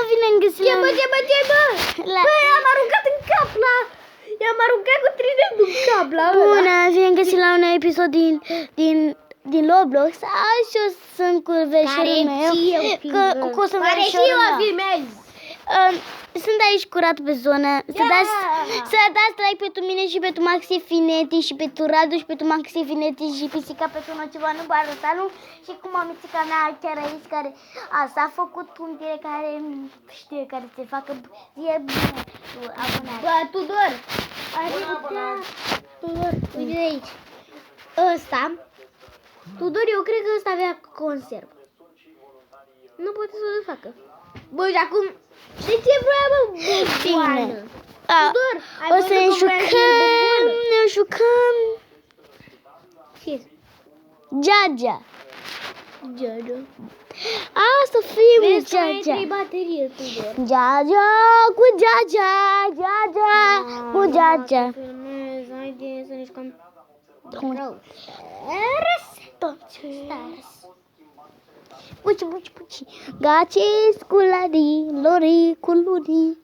bine am găsit la... I-am aruncat în cap I-am aruncat cu tridentul în cap la ăla. Bună, bine am găsit la un episod din Roblox. Azi o să-mi cu veșerul meu. Că o să Care și eu filmez. Sunt aici curat pe zonă. Să dați like pentru mine și pentru Maxi Finetti și pentru Radu și pentru Maxi Finetti și pisica pentru Noceva nu Barăsalu și cu mamițica mea chiar aici care s-a făcut un direct care știe care se facă e bine. Bă, Tudor. Tudor, uite de aici. Ăsta. Tudor, eu cred că ăsta avea conservă. Nu poate să o facă. Bă, și acum, de ce vrea, bă, buboană? Tudor, ai o văzut să ne că vrea și buboană? ne jucăm Ce? Geagea. Geagea. Să fim Vezi că ai Geagea. 3 baterie, Tudor. Geagea cu Geagea, Geagea cu Geagea. Haide să ne jucăm. Rău. Puci, puci, puci. Gaci, sculari, lori, culuri.